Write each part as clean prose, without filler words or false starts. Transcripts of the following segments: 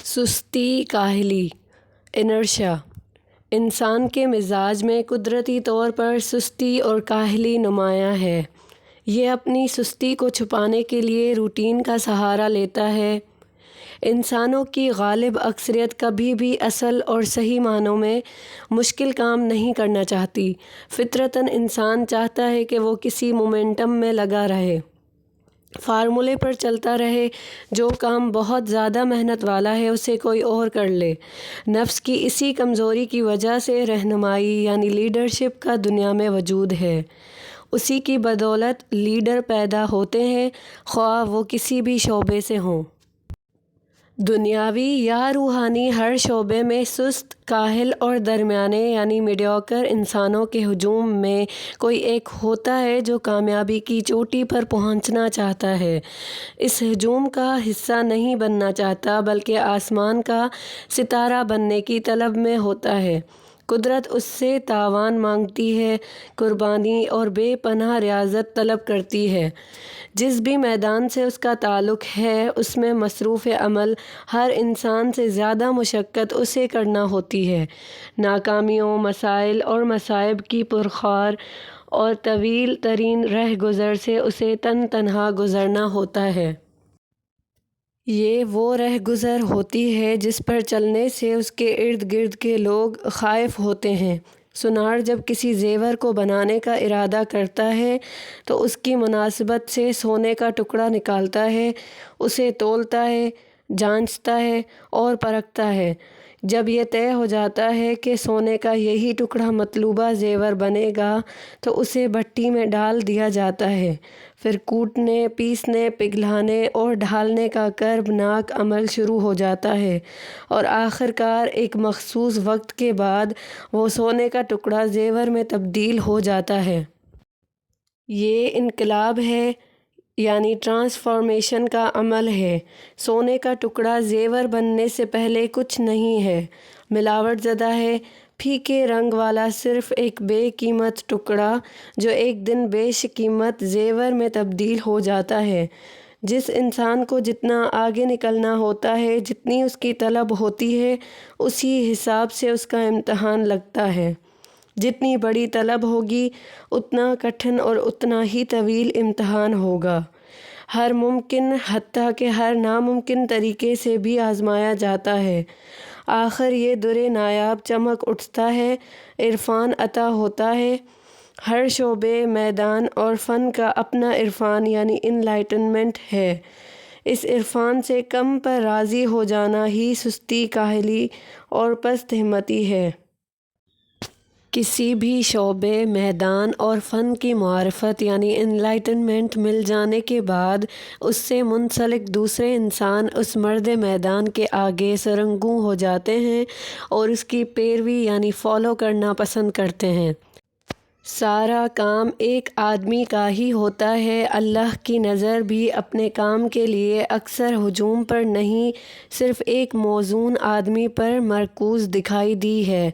سستی کاہلی انرشیا انسان کے مزاج میں قدرتی طور پر سستی اور کاہلی نمایاں ہے۔ یہ اپنی سستی کو چھپانے کے لیے روٹین کا سہارا لیتا ہے۔ انسانوں کی غالب اکثریت کبھی بھی اصل اور صحیح معنوں میں مشکل کام نہیں کرنا چاہتی۔ فطرتاً انسان چاہتا ہے کہ وہ کسی مومنٹم میں لگا رہے، فارمولے پر چلتا رہے۔ جو کام بہت زیادہ محنت والا ہے اسے کوئی اور کر لے۔ نفس کی اسی کمزوری کی وجہ سے رہنمائی یعنی لیڈرشپ کا دنیا میں وجود ہے۔ اسی کی بدولت لیڈر پیدا ہوتے ہیں، خواہ وہ کسی بھی شعبے سے ہوں۔ دنیاوی یا روحانی ہر شعبے میں سست، کاہل اور درمیانے یعنی میڈیوکر انسانوں کے ہجوم میں کوئی ایک ہوتا ہے جو کامیابی کی چوٹی پر پہنچنا چاہتا ہے۔ اس ہجوم کا حصہ نہیں بننا چاہتا بلکہ آسمان کا ستارہ بننے کی طلب میں ہوتا ہے۔ قدرت اس سے تعاون مانگتی ہے، قربانی اور بے پناہ ریاضت طلب کرتی ہے۔ جس بھی میدان سے اس کا تعلق ہے اس میں مصروف عمل ہر انسان سے زیادہ مشقت اسے کرنا ہوتی ہے۔ ناکامیوں، مسائل اور مصائب کی پرخار اور طویل ترین رہ گزر سے اسے تنہا گزرنا ہوتا ہے۔ یہ وہ رہ گزر ہوتی ہے جس پر چلنے سے اس کے ارد گرد کے لوگ خائف ہوتے ہیں۔ سونار جب کسی زیور کو بنانے کا ارادہ کرتا ہے تو اس کی مناسبت سے سونے کا ٹکڑا نکالتا ہے، اسے تولتا ہے، جانچتا ہے اور پرکھتا ہے۔ جب یہ طے ہو جاتا ہے کہ سونے کا یہی ٹکڑا مطلوبہ زیور بنے گا تو اسے بھٹی میں ڈال دیا جاتا ہے۔ پھر کوٹنے، پیسنے، پگھلانے اور ڈھالنے کا کربناک عمل شروع ہو جاتا ہے اور آخرکار ایک مخصوص وقت کے بعد وہ سونے کا ٹکڑا زیور میں تبدیل ہو جاتا ہے۔ یہ انقلاب ہے یعنی ٹرانسفارمیشن کا عمل ہے۔ سونے کا ٹکڑا زیور بننے سے پہلے کچھ نہیں ہے، ملاوٹ زدہ ہے، پھیکے رنگ والا صرف ایک بے قیمت ٹکڑا جو ایک دن بیش قیمت زیور میں تبدیل ہو جاتا ہے۔ جس انسان کو جتنا آگے نکلنا ہوتا ہے، جتنی اس کی طلب ہوتی ہے، اسی حساب سے اس کا امتحان لگتا ہے۔ جتنی بڑی طلب ہوگی اتنا کٹھن اور اتنا ہی طویل امتحان ہوگا۔ ہر ممکن حتیٰ کہ ہر ناممکن طریقے سے بھی آزمایا جاتا ہے۔ آخر یہ درِ نایاب چمک اٹھتا ہے، عرفان عطا ہوتا ہے۔ ہر شعبے، میدان اور فن کا اپنا عرفان یعنی انلائٹنمنٹ ہے۔ اس عرفان سے کم پر راضی ہو جانا ہی سستی، کاہلی اور پست ہمتی ہے۔ کسی بھی شعبے، میدان اور فن کی معرفت یعنی انلائٹنمنٹ مل جانے کے بعد اس سے منسلک دوسرے انسان اس مرد میدان کے آگے سرنگوں ہو جاتے ہیں اور اس کی پیروی یعنی فالو کرنا پسند کرتے ہیں۔ سارا کام ایک آدمی کا ہی ہوتا ہے۔ اللہ کی نظر بھی اپنے کام کے لیے اکثر ہجوم پر نہیں، صرف ایک موزون آدمی پر مرکوز دکھائی دی ہے۔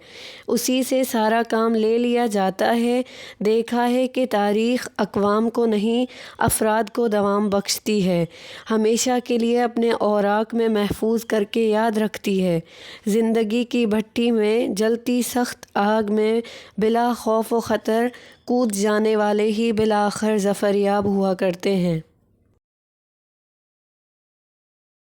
اسی سے سارا کام لے لیا جاتا ہے۔ دیکھا ہے کہ تاریخ اقوام کو نہیں، افراد کو دوام بخشتی ہے، ہمیشہ کے لیے اپنے اوراق میں محفوظ کر کے یاد رکھتی ہے۔ زندگی کی بھٹی میں جلتی سخت آگ میں بلا خوف و خطر کود جانے والے ہی بالآخر ظفریاب ہوا کرتے ہیں۔